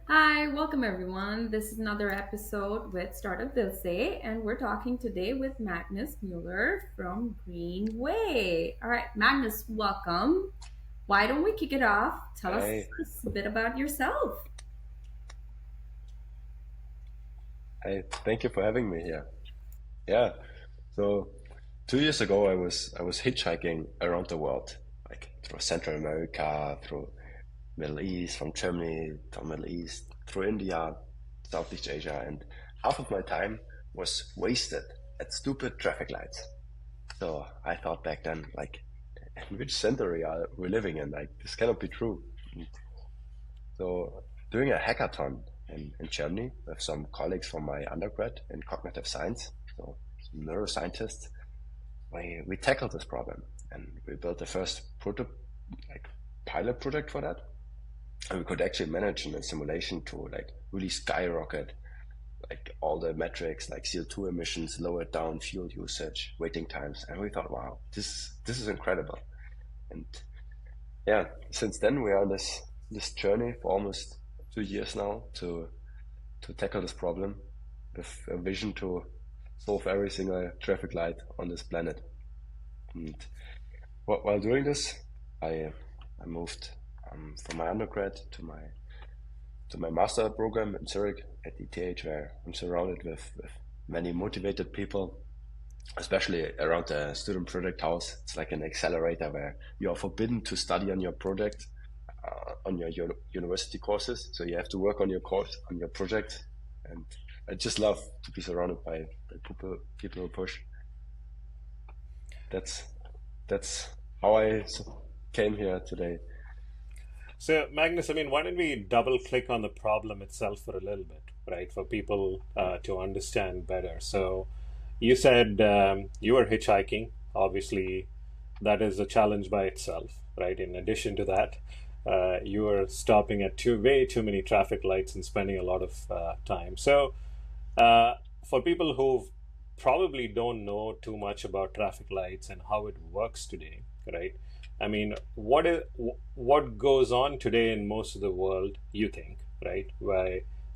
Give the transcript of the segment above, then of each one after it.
Hi, welcome everyone. This is another episode with Startup Say, and we're talking today with Magnus Müller from Greenway. All right, Magnus, welcome. Why don't we kick it off? Tell us Hey, a bit about yourself. hey, thank you for having me here. Yeah, so 2 years ago I was hitchhiking around the world, like through Central America, through Middle East, from Germany to Middle East, through India, Southeast Asia, and half of my time was wasted at stupid traffic lights. So I thought back then, like, in which century are we living in? Like, this cannot be true. So doing a hackathon in Germany with some colleagues from my undergrad in cognitive science, so some neuroscientists, we tackled this problem and we built the first like pilot project for that. And we could actually manage in a simulation to like really skyrocket like all the metrics like CO2 emissions, lower down fuel usage, waiting times. And we thought, wow, this is incredible. And yeah, since then we are on this journey for almost 2 years now to tackle this problem with a vision to solve every single traffic light on this planet. And while doing this, I moved from my undergrad to my master program in Zurich at ETH, where I'm surrounded with many motivated people, especially around the student project house. It's like an accelerator where you are forbidden to study on your project on your university courses. So you have to work on your course, on your project. And I just love to be surrounded by people who push. That's that's how came here today. So, Magnus, why don't we double click on the problem itself for a little bit, right, for people to understand better? So, you said you were hitchhiking. Obviously, that is a challenge by itself, right? In addition to that, you were stopping at way too many traffic lights and spending a lot of time. So, uh, for people who probably don't know too much about traffic lights and how it works today, right? What goes on today in most of the world? You think, right?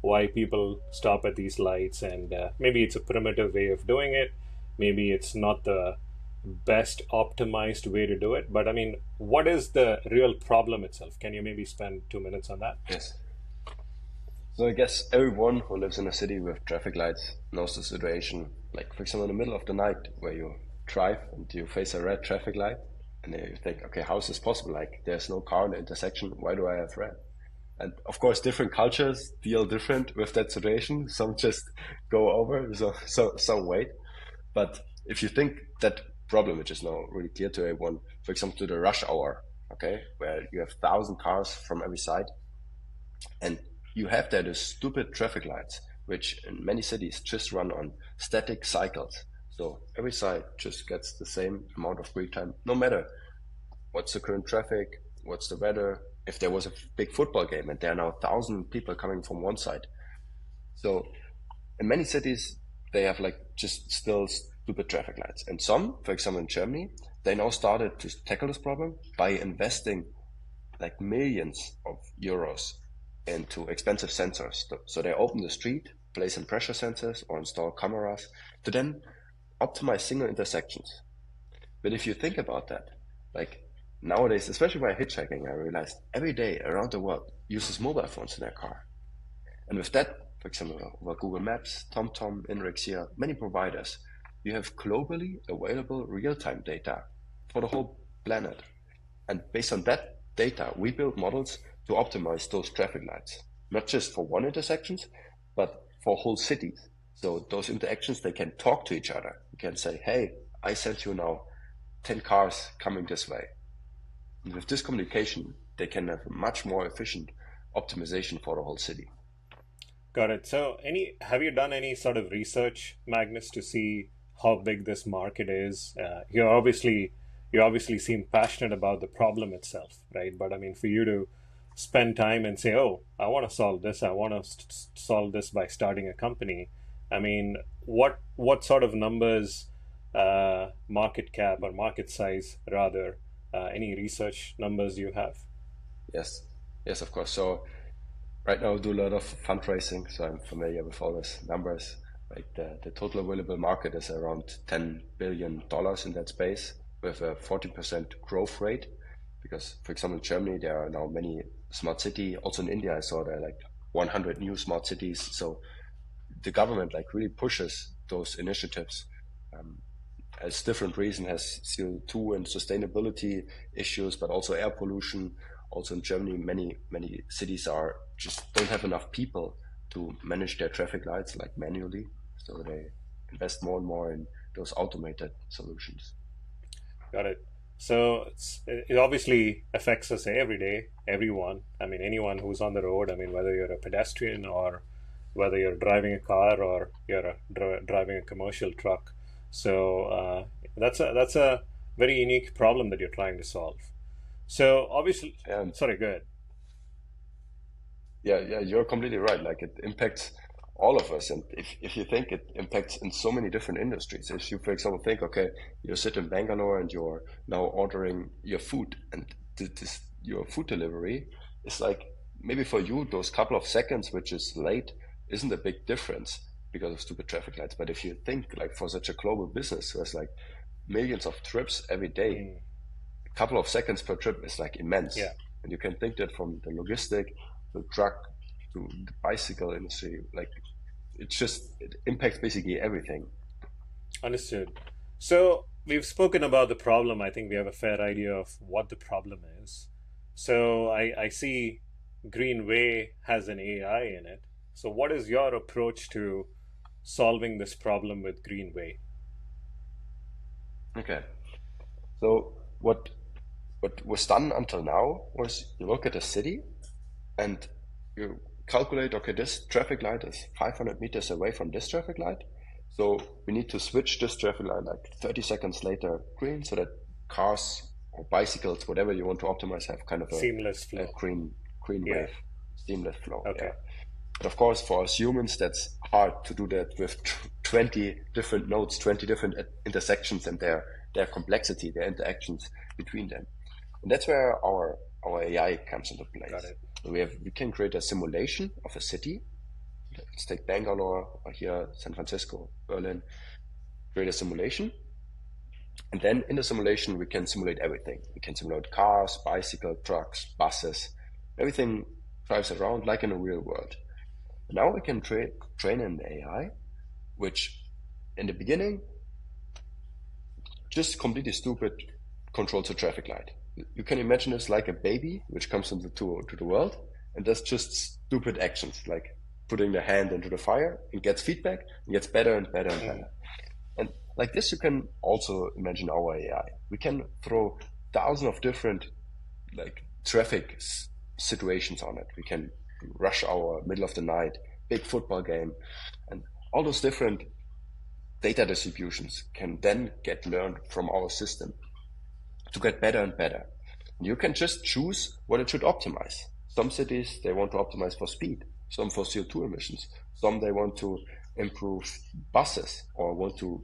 Why people stop at these lights, and maybe it's a primitive way of doing it. Maybe it's not the best optimized way to do it. But what is the real problem itself? Can you maybe spend 2 minutes on that? Yes. So I guess everyone who lives in a city with traffic lights knows the situation. Like for example, in the middle of the night where you drive and you face a red traffic light, and then you think, okay, how is this possible? Like there's no car in the intersection. Why do I have red? And of course, different cultures deal different with that situation. Some just go over, so some wait. But if you think that problem, which is now really clear to everyone, for example, to the rush hour, okay, where you have 1,000 cars from every side, and you have there the stupid traffic lights, which in many cities just run on static cycles. So every side just gets the same amount of free time, no matter what's the current traffic, what's the weather. If there was a big football game and there are now 1,000 people coming from one side. So in many cities, they have like just still stupid traffic lights. And some, for example, in Germany, they now started to tackle this problem by investing like millions of euros into expensive sensors. So they open the street, place in pressure sensors or install cameras to then optimize single intersections. But if you think about that, like nowadays, especially by hitchhiking, I realized every day around the world uses mobile phones in their car. And with that, for example, over Google Maps, TomTom, Inrexia, many providers, you have globally available real-time data for the whole planet. And based on that data, we build models to optimize those traffic lights, not just for one intersections, but for whole cities. So those interactions, they can talk to each other. You can say, hey, I sent you now 10 cars coming this way. And with this communication, they can have a much more efficient optimization for the whole city. Got it. So, have you done any sort of research, Magnus, to see how big this market is? You obviously seem passionate about the problem itself, right? But for you to spend time and say, "Oh, I want to solve this. I want to solve this by starting a company." What sort of numbers, market cap or market size, rather, any research numbers you have? Yes, yes, of course. So right now I do a lot of fundraising, so I'm familiar with all these numbers. Like the total available market is around $10 billion in that space with a 40% growth rate. Because, for example, in Germany, there are now many smart cities. Also in India, I saw there are like 100 new smart cities. So the government like really pushes those initiatives. As different reason has CO2 and sustainability issues, but also air pollution. Also in Germany, many cities are just don't have enough people to manage their traffic lights like manually. So they invest more and more in those automated solutions. Got it. So it obviously affects us every day, everyone. I mean, anyone who's on the road. I mean, whether you're a pedestrian or whether you're driving a car or you're driving a commercial truck. So that's a very unique problem that you're trying to solve. So obviously, And sorry, go ahead. yeah, you're completely right. Like it impacts all of us. And if you think it impacts in so many different industries, if you, for example, think, okay, you sit in Bangalore and you're now ordering your food and your food delivery is like, maybe for you, those couple of seconds, which is late, isn't a big difference because of stupid traffic lights. But if you think like for such a global business, there's like millions of trips every day, Mm, a couple of seconds per trip is like immense. yeah, And you can think that from the logistic, the truck, to the bicycle industry, like it impacts basically everything. understood. So we've spoken about the problem. I think we have a fair idea of what the problem is. So I see Greenway has an AI in it. So what is your approach to solving this problem with Greenway? Okay. So what was done until now was you look at a city and you calculate, okay, this traffic light is 500 meters away from this traffic light. So we need to switch this traffic light like 30 seconds later green so that cars or bicycles, whatever you want to optimize, have kind of Seamless a flow. green Yeah. wave, seamless flow. Yeah. Okay. But of course, for us humans, that's hard to do that with 20 different nodes, 20 different intersections and their complexity, their interactions between them. And that's where our AI comes into Got place. it. We can create a simulation of a city. Let's take Bangalore or here, San Francisco, Berlin, create a simulation. And then in the simulation, we can simulate everything. We can simulate cars, bicycle, trucks, buses. Everything drives around like in a real world. Now we can train an AI, which in the beginning, just completely stupid controls a traffic light. You can imagine it's like a baby which comes into to the world and does just stupid actions like putting the hand into the fire and gets feedback and gets better and better and Mm, better. And like this, you can also imagine our AI. We can throw thousands of different like traffic situations on it. We can rush hour, middle of the night, big football game, and all those different data distributions can then get learned from our system to get better and better. You can just choose what it should optimize. Some cities, they want to optimize for speed, some for CO2 emissions, some they want to improve buses or want to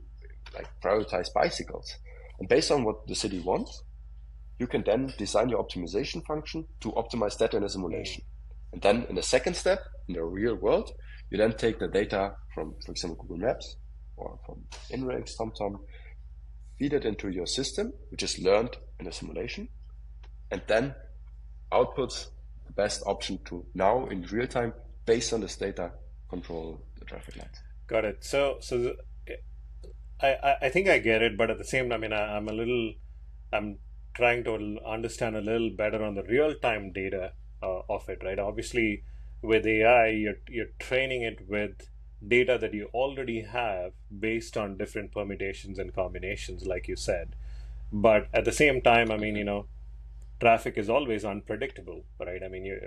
like prioritize bicycles. And based on what the city wants, you can then design your optimization function to optimize that in a mm. simulation. And then in the second step, in the real world, you then take the data from, for example, Google Maps or from InRange, TomTom, feed it into your system, which is learned in a simulation, and then outputs the best option to now in real time, based on this data, control the traffic lights. Got it. I think I get it, but at the same time, I mean, I'm trying to understand a little better on the real time data of it, right? Obviously, with AI, you're training it with data that you already have based on different permutations and combinations, like you said. But at the same time, I mean, traffic is always unpredictable, right? I mean,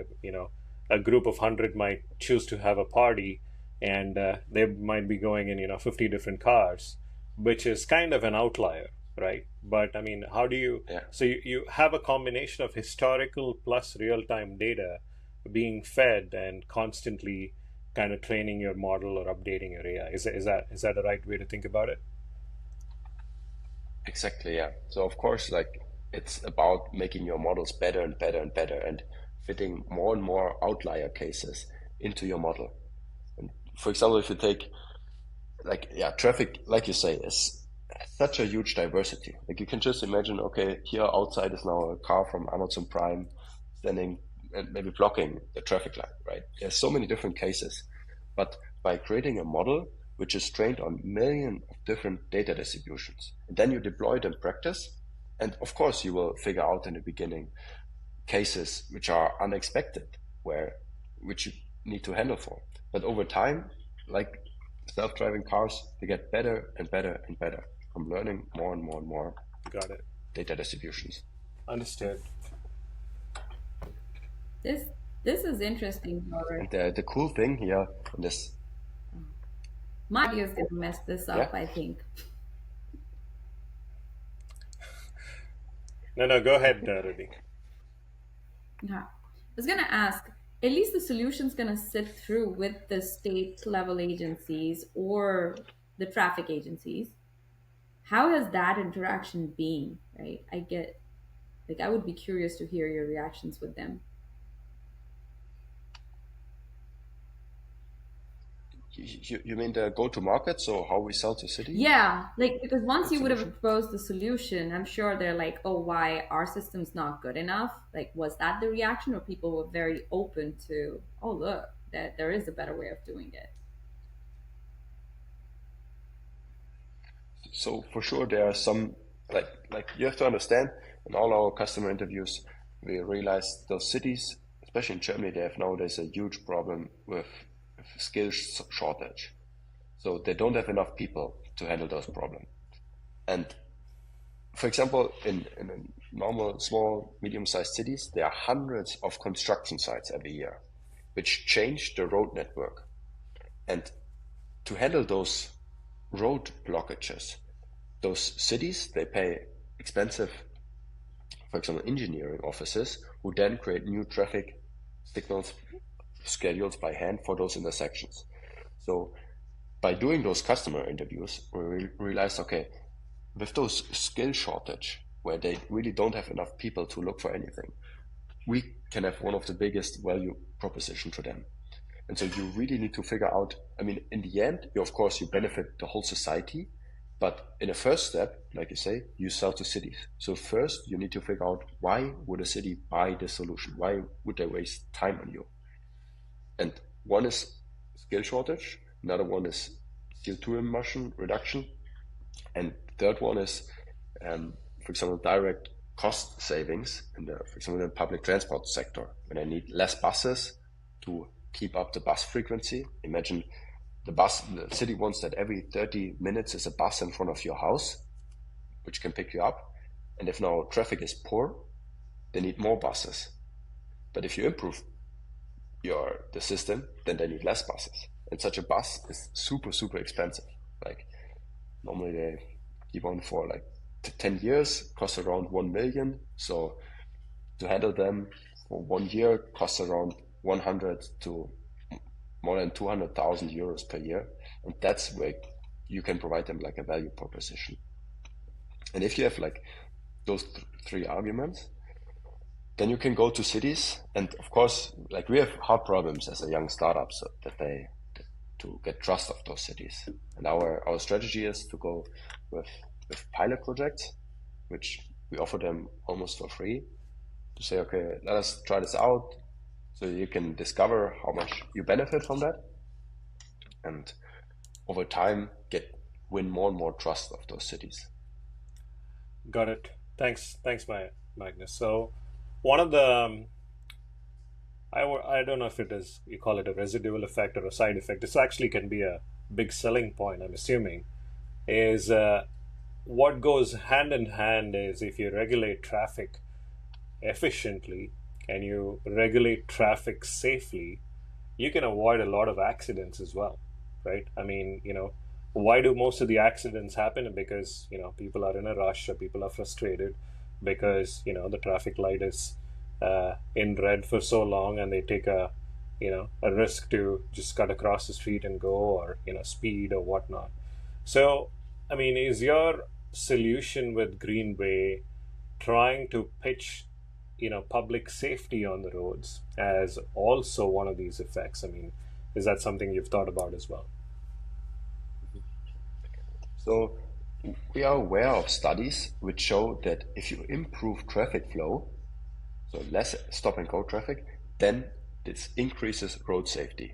a group of 100 might choose to have a party, and they might be going in 50 different cars, which is kind of an outlier, right? But I mean, how do you Yeah, so you have a combination of historical plus real-time data being fed and constantly kind of training your model or updating your AI. Is that the right way to think about it? exactly. Yeah. So of course, like it's about making your models better and better and better. And fitting more and more outlier cases into your model. And for example, if you take traffic, like you say, is such a huge diversity. Like you can just imagine, okay, here outside is now a car from Amazon Prime standing and maybe blocking the traffic light, right? There's so many different cases. But by creating a model which is trained on millions of different data distributions, and then you deploy it in practice, and of course you will figure out in the beginning cases which are unexpected, which you need to handle for. But over time, like self-driving cars, they get better and better and better from learning more and more and more. Got it. Data distributions. Understood. This is interesting, Robert. And the cool thing here in this, my audio is gonna mess this up, Yeah. I think. No, go ahead, Rudy. Yeah. I was gonna ask, at least the solution's gonna sit through with the state level agencies or the traffic agencies. How has that interaction been, right? I would be curious to hear your reactions with them. You mean the go-to-market, so how we sell to cities? Yeah, because once you would have proposed the solution, I'm sure they're like, oh, why our system's not good enough? Like, was that the reaction, or people were very open to, oh, look, that there is a better way of doing it? So for sure there are some, like you have to understand, in all our customer interviews, we realized those cities, especially in Germany, they have nowadays a huge problem with skills shortage. So they don't have enough people to handle those problems. And for example, in normal, small, medium-sized cities, there are hundreds of construction sites every year, which change the road network. And to handle those road blockages, those cities, they pay expensive, for example, engineering offices who then create new traffic signals schedules by hand for those intersections. So by doing those customer interviews, we realized, okay, with those skill shortage, where they really don't have enough people to look for anything, we can have one of the biggest value proposition to them. And so you really need to figure out, I mean, in the end, of course, you benefit the whole society, but in a first step, like you say, you sell to cities. So first you need to figure out, why would a city buy this solution? Why would they waste time on you? And one is skill shortage, another one is CO2 emission reduction, and the third one is, for example, direct cost savings for example, in the public transport sector, when I need less buses to keep up the bus frequency. Imagine the city wants that every 30 minutes is a bus in front of your house, which can pick you up. And if now traffic is poor, they need more buses. But if you improve the system, then they need less buses. And such a bus is super, super expensive. Like normally they keep on for like 10 years, cost around 1 million. So to handle them for 1 year costs around 100 to more than 200,000 euros per year. And that's where you can provide them like a value proposition. And if you have like those three arguments, then you can go to cities. And of course, like we have hard problems as a young startup, so to get trust of those cities. And our strategy is to go with pilot projects, which we offer them almost for free, to say, okay, let us try this out, so you can discover how much you benefit from that, and over time win more and more trust of those cities. Got it. Thanks, Magnus. So one of the I don't know if it is, you call it a residual effect or a side effect. This actually can be a big selling point, I'm assuming, is what goes hand in hand is if you regulate traffic efficiently and you regulate traffic safely, you can avoid a lot of accidents as well, right? I mean, why do most of the accidents happen? Because, people are in a rush, or people are frustrated because, the traffic light is in red for so long, and they take a risk to just cut across the street and go, or, speed or whatnot. So, I mean, is your solution with Greenway trying to pitch public safety on the roads as also one of these effects? I mean, is that something you've thought about as well? So we are aware of studies which show that if you improve traffic flow, so less stop and go traffic, then this increases road safety.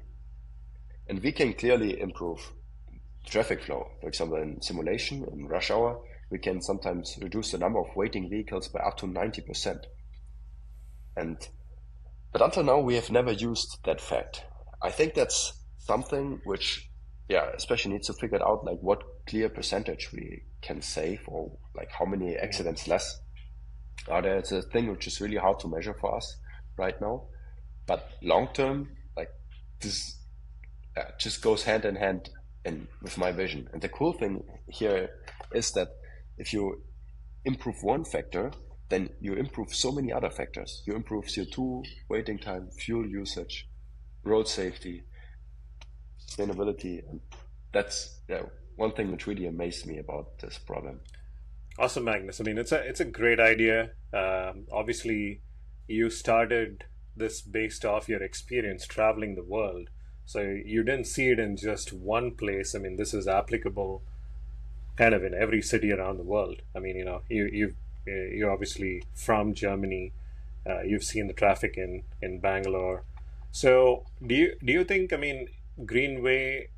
And we can clearly improve traffic flow. For example, in simulation, in rush hour, we can sometimes reduce the number of waiting vehicles by up to 90%. But until now, we have never used that fact. I think that's something which, especially needs to figure out like what clear percentage we can save, or like how many accidents less are there. It's a thing which is really hard to measure for us right now. But long term, like this just goes hand in hand with my vision. And the cool thing here is that if you improve one factor, then you improve so many other factors. You improve CO2, waiting time, fuel usage, road safety, sustainability. And that's one thing which really amazed me about this problem. Awesome, Magnus. I mean, it's a great idea. Obviously, you started this based off your experience traveling the world. So you didn't see it in just one place. I mean, this is applicable kind of in every city around the world. I mean, you're obviously from Germany. You've seen the traffic in Bangalore. So do you think, I mean, Greenway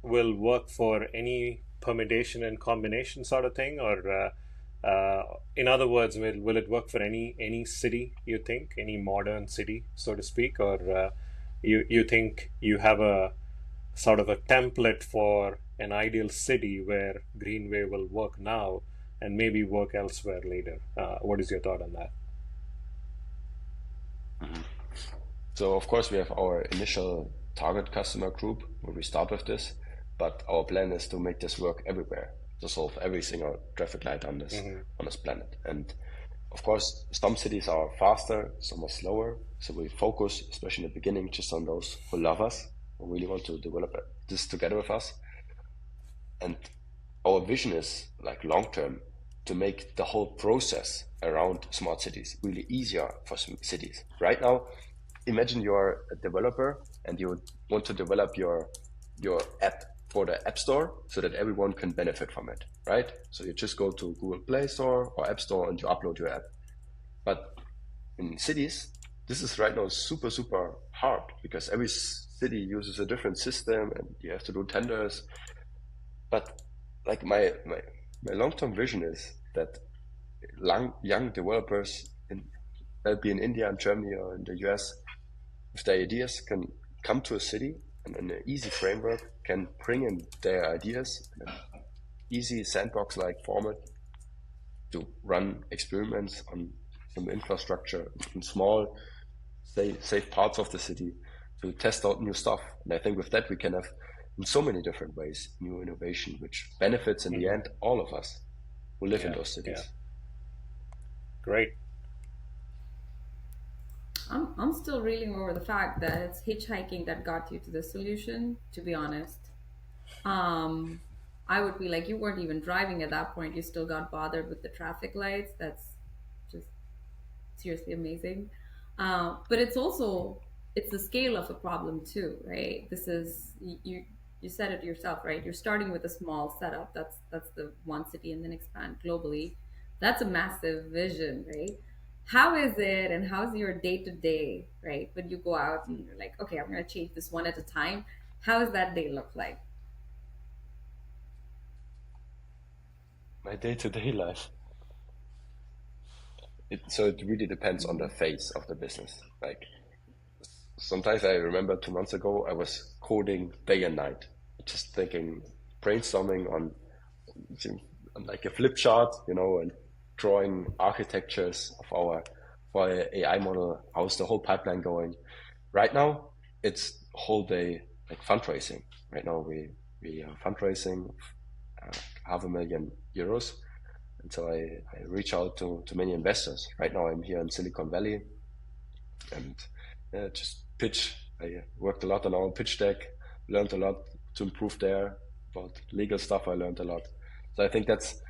will work for any permutation and combination sort of thing, or in other words, will it work for any city, you think, any modern city, so to speak, or you think you have a sort of a template for an ideal city where Greenway will work now and maybe work elsewhere later? What is your thought on that? So of course we have our initial target customer group where we start with this, but our plan is to make this work everywhere, to solve every single traffic light on this planet. And of course, some cities are faster, some are slower. So we focus, especially in the beginning, just on those who love us, who really want to develop this together with us. And our vision is like long term to make the whole process around smart cities really easier for cities. Right now, imagine you're a developer and you want to develop your app for the App Store so that everyone can benefit from it, right? So you just go to Google Play Store or App Store and you upload your app. But in cities, this is right now super, super hard because every city uses a different system and you have to do tenders. But like my long-term vision is that young developers that'll be in India and Germany or in the US, with their ideas can come to a city and in an easy framework can bring in their ideas in an easy sandbox-like format to run experiments on some infrastructure in small, safe parts of the city to test out new stuff. And I think with that we can have in so many different ways new innovation, which benefits in the end all of us who live in those cities. Great. I'm still reeling over the fact that it's hitchhiking that got you to the solution, to be honest. I would be like, you weren't even driving at that point. You still got bothered with the traffic lights. That's just seriously amazing. But it's the scale of the problem too, right? This is, you said it yourself, right? You're starting with a small setup. That's the one city and then expand globally. That's a massive vision, right? How is it and how's your day to day, right? When you go out and you're like, okay, I'm going to change this one at a time. How does that day look like? My day-to-day life. So it really depends on the phase of the business. Like sometimes I remember 2 months ago, I was coding day and night, just thinking, brainstorming on like a flip chart, and drawing architectures of our AI model. How's the whole pipeline going? Right now, it's whole day like fundraising. Right now, we are fundraising €500,000, and so I reach out to many investors. Right now, I'm here in Silicon Valley, and just pitch. I worked a lot on our pitch deck, learned a lot to improve there about legal stuff. I learned a lot. So I think that's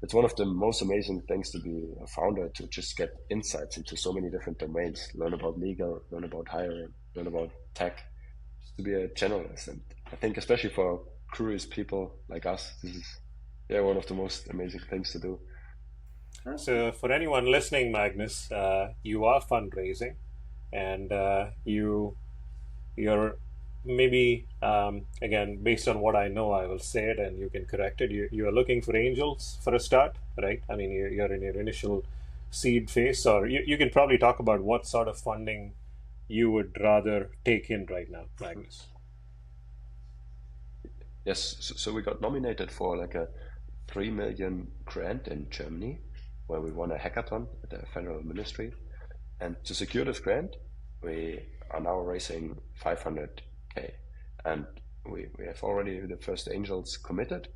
it's one of the most amazing things to be a founder, to just get insights into so many different domains, learn about legal, learn about hiring, learn about tech, just to be a generalist. And I think especially for curious people like us, this is one of the most amazing things to do. So, for anyone listening, Magnus, you are fundraising, and you're maybe again, based on what I know, I will say it, and you can correct it. You are looking for angels for a start, right? I mean, you're in your initial seed phase, or you can probably talk about what sort of funding you would rather take in right now, Magnus. Yes, so we got nominated for like a 3 million grant in Germany, where we won a hackathon at the federal ministry. And to secure this grant, we are now raising 500K. And we have already the first angels committed.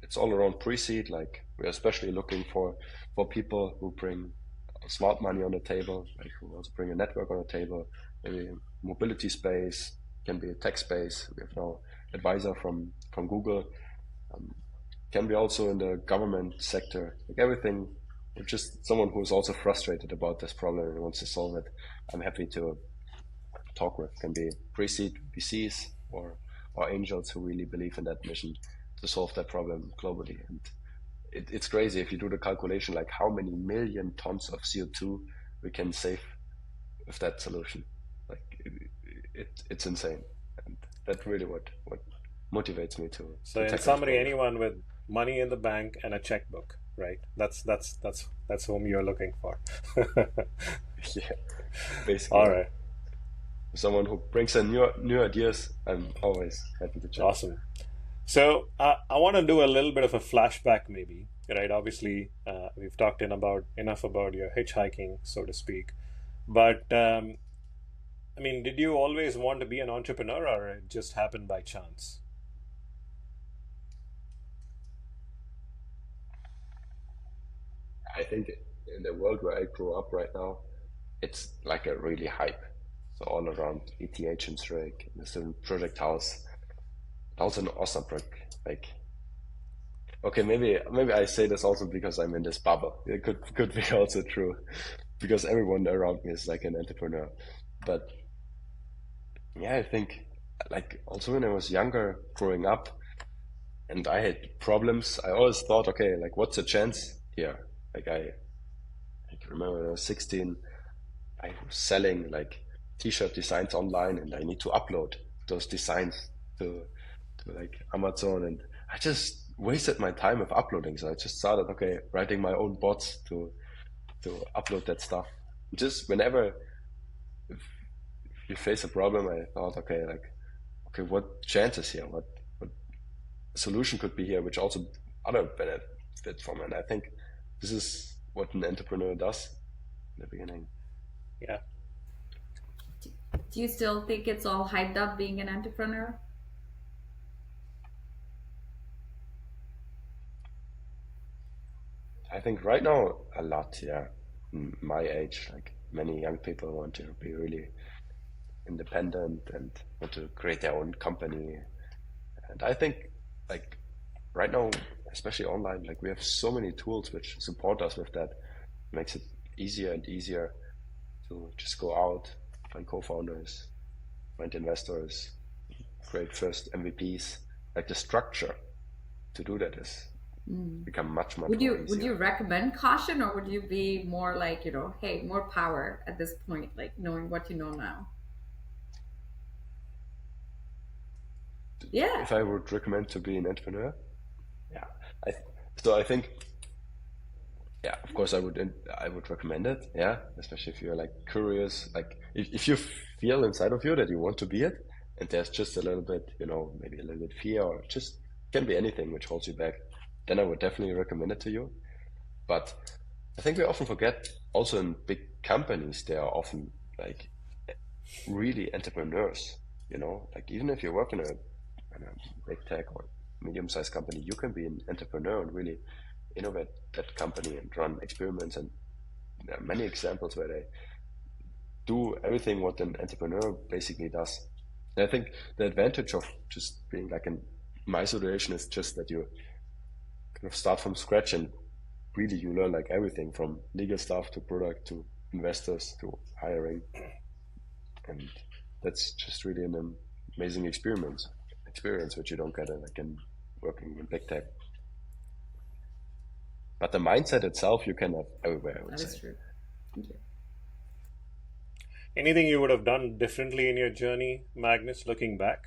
It's all around pre-seed. Like, we're especially looking for people who bring smart money on the table, like who also bring a network on the table, maybe mobility space, can be a tech space. We have now advisor from Google, can be also in the government sector, like everything. Just someone who's also frustrated about this problem and wants to solve it. I'm happy to talk with. Can be pre-seed VCs or angels who really believe in that mission to solve that problem globally. And it's crazy if you do the calculation, like how many million tons of CO2 we can save with that solution. Like it's insane, and that's really what motivates me to. So, in summary, anyone with money in the bank and a checkbook, right? That's whom you're looking for. Yeah, basically. All right. Someone who brings in new ideas, I'm always happy to chat. Awesome. So I want to do a little bit of a flashback, maybe, right? Obviously, we've talked enough about your hitchhiking, so to speak. But I mean, did you always want to be an entrepreneur, or it just happened by chance? I think in the world where I grew up right now, it's like a really hype. So all around ETH in Zurich, there's a project house, also in Osnabrück. Like, okay, maybe I say this also because I'm in this bubble. It could be also true, because everyone around me is like an entrepreneur. But yeah, I think like also when I was younger, growing up, and I had problems, I always thought, okay, like what's the chance here? Like I remember when I was 16, I was selling like t-shirt designs online, and I need to upload those designs to like Amazon, and I just wasted my time with uploading. So I just started, okay, writing my own bots to upload that stuff. Just whenever if you face a problem, I thought, okay, what chances here? What solution could be here, which also other benefit from it. And I think this is what an entrepreneur does in the beginning. Yeah. Do you still think it's all hyped up being an entrepreneur? I think right now a lot, yeah. My age, like many young people want to be really independent and want to create their own company. And I think like right now, especially online, like we have so many tools which support us with that. It makes it easier and easier to just go out, find co-founders, find investors, create first MVPs. Like the structure to do that is become much more easier. Would you recommend caution, or would you be more like, hey, more power at this point, like knowing what you know now? Yeah. If I would recommend to be an entrepreneur, yeah. I think, yeah, of course I would recommend it. Yeah, especially if you're like curious, like if you feel inside of you that you want to be it, and there's just a little bit, maybe a little bit fear, or just can be anything which holds you back, then I would definitely recommend it to you. But I think we often forget also in big companies, they are often like really entrepreneurs, like even if you work in a big tech or medium-sized company, you can be an entrepreneur and really innovate that company and run experiments. And there are many examples where they do everything what an entrepreneur basically does. And I think the advantage of just being like in my situation is just that you of start from scratch, and really you learn like everything from legal stuff to product to investors to hiring, and that's just really an amazing experience which you don't get like in working in big tech. But the mindset itself you can have everywhere, I would That is say. true. Thank you. Anything you would have done differently in your journey, Magnus, looking back?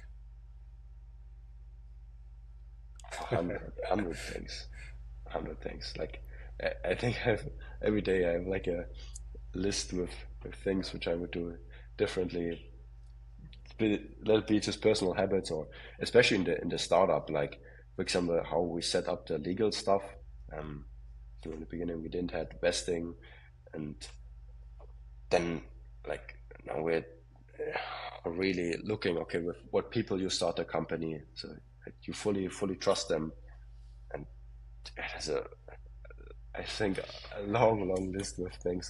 100 things. 100 things. Like I think every day I have like a list with things which I would do differently. Little be just personal habits, or especially in the startup, like for example how we set up the legal stuff. So in the beginning we didn't have vesting, and then like now we're really looking okay with what people you start a company, so like, you fully trust them, and it has I think a long list of things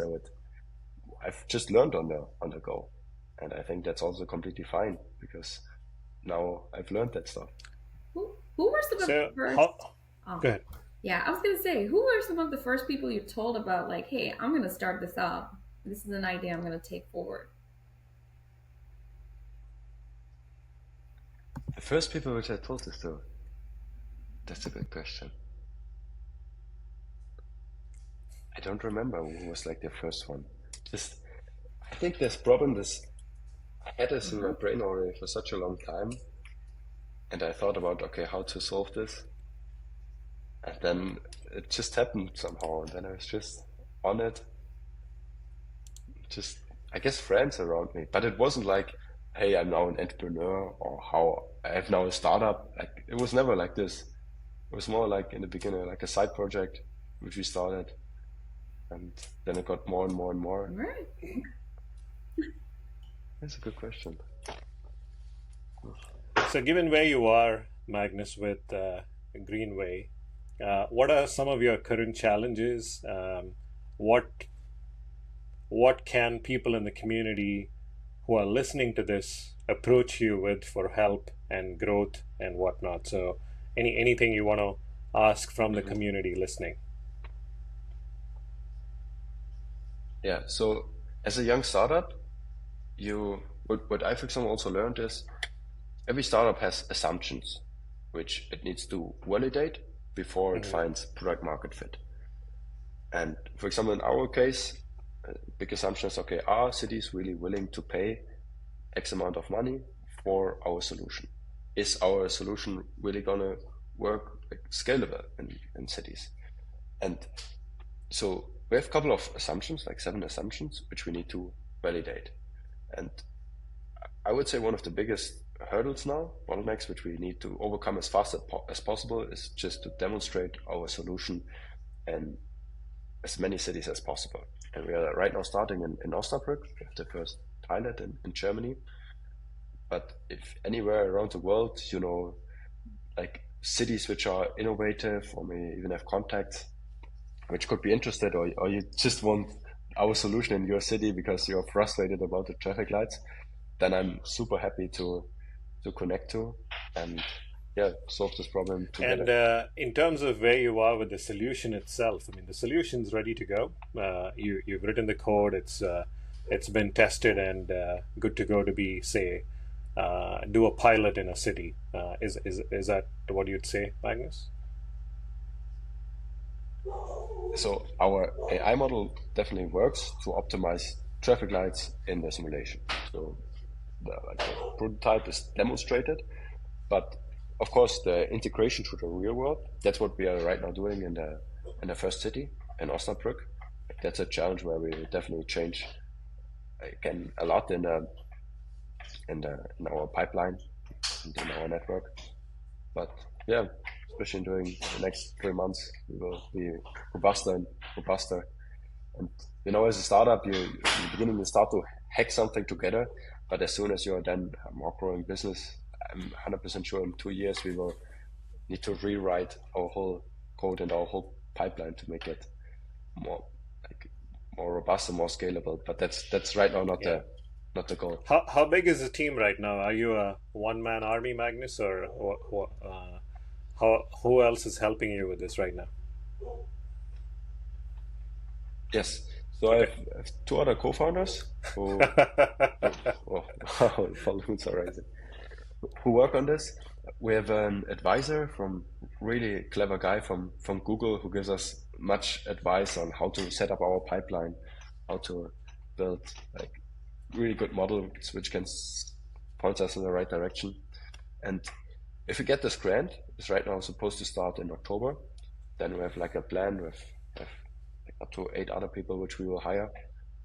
I've just learned on the go, and I think that's also completely fine because now I've learned that stuff. Who were some of the So, first? Oh, go ahead. yeah, I was gonna say, who were some of the first people you told about, like, hey, I'm gonna start this up. This is an idea I'm gonna take forward. The first people which I told this to, that's a good question. I don't remember who was like the first one. Just, I think this problem, I had this in my brain already for such a long time, and I thought about, okay, how to solve this, and then it just happened somehow, and then I was just on it. Just, I guess, friends around me, but it wasn't like, hey, I'm now an entrepreneur, or how I have now a startup. Like, it was never like this. It was more like in the beginning, like a side project which we started, and then it got more and more and more. Right. That's a good question. So, given where you are, Magnus, with Greenway, what are some of your current challenges? What can people in the community who are listening to this approach you with for help and growth and whatnot? So, anything you want to ask from the community listening? Yeah. So, as a young startup, what I, for example, also learned is every startup has assumptions which it needs to validate before it finds product market fit. And for example, in our case, big assumption is, okay, are cities really willing to pay X amount of money for our solution? Is our solution really gonna work scalable in cities? And so we have a couple of assumptions, like 7 assumptions, which we need to validate. And I would say one of the biggest hurdles now, bottlenecks, which we need to overcome as fast as possible, is just to demonstrate our solution in as many cities as possible. And we are right now starting in Osnabrück, we have the first pilot in Germany. But if anywhere around the world, like cities which are innovative, or may even have contacts which could be interested, or you just want our solution in your city because you're frustrated about the traffic lights, then I'm super happy to connect to and solve this problem together. And in terms of where you are with the solution itself, I mean, the solution's ready to go. You've written the code. It's been tested and good to go to be, say, do a pilot in a city. Is that what you'd say, Magnus? So our AI model definitely works to optimize traffic lights in the simulation. So the prototype is demonstrated, but of course the integration to the real world, that's what we are right now doing in the first city, in Osnabrück. That's a challenge where we definitely change again a lot in our pipeline and in our network. But yeah, especially during the next 3 months, we will be robuster. And as a startup, in the beginning you start to hack something together, but as soon as you're then a more growing business, I'm 100% sure in 2 years we will need to rewrite our whole code and our whole pipeline to make it more robust and more scalable. But that's right now not the goal. How big is the team right now? Are you a one-man army, Magnus, or who else is helping you with this right now? Yes. So I have two other co-founders who, balloons are rising, who work on this. We have an advisor from really clever guy from Google who gives us much advice on how to set up our pipeline, how to build like really good models which can point us in the right direction. And if we get this grant, it's right now supposed to start in October, then we have like a plan with up to 8 other people which we will hire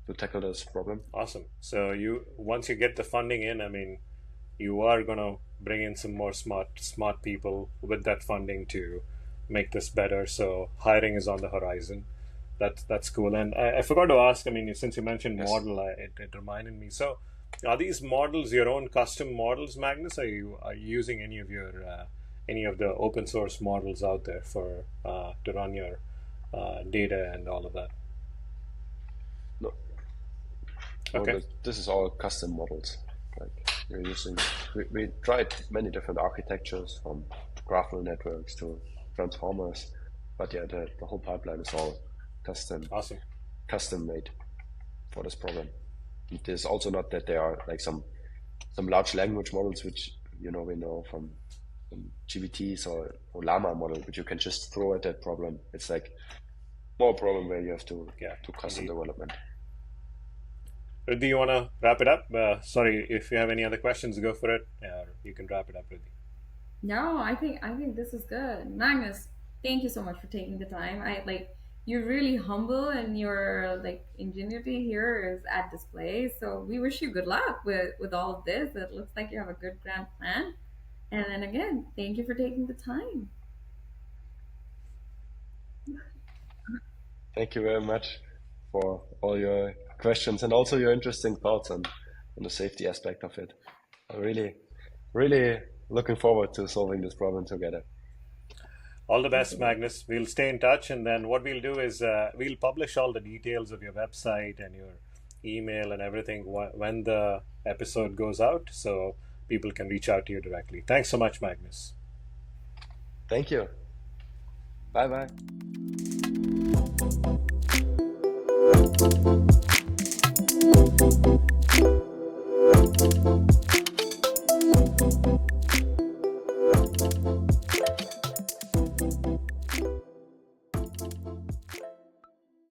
to tackle this problem. Awesome. So once you get the funding in, I mean, you are going to bring in some more smart people with that funding to make this better. So hiring is on the horizon. That's cool. And I forgot to ask, I mean, since you mentioned model, it reminded me. So are these models your own custom models, Magnus? Are you using any of the open source models out there for to run your data and all of that? No. Okay. This is all custom models. Like we're using, we tried many different architectures from graph neural networks to transformers, but yeah, the whole pipeline is all custom made for this problem. It is also not that there are like some large language models which we know from GPTs or Llama model, which you can just throw at that problem. It's like more a problem where you have to do custom development. Riddhi, you want to wrap it up? Sorry, if you have any other questions, go for it. You can wrap it up, Riddhi. No, I think this is good. Magnus, thank you so much for taking the time. You're really humble and your ingenuity here is at display. So we wish you good luck with all of this. It looks like you have a good grand plan. And then again, thank you for taking the time. Thank you very much for all your questions and also your interesting thoughts on the safety aspect of it. I'm really, really looking forward to solving this problem together. All the best, Magnus. We'll stay in touch, and then what we'll do is we'll publish all the details of your website and your email and everything when the episode goes out, so people can reach out to you directly. Thanks so much, Magnus. Thank you. Bye-bye.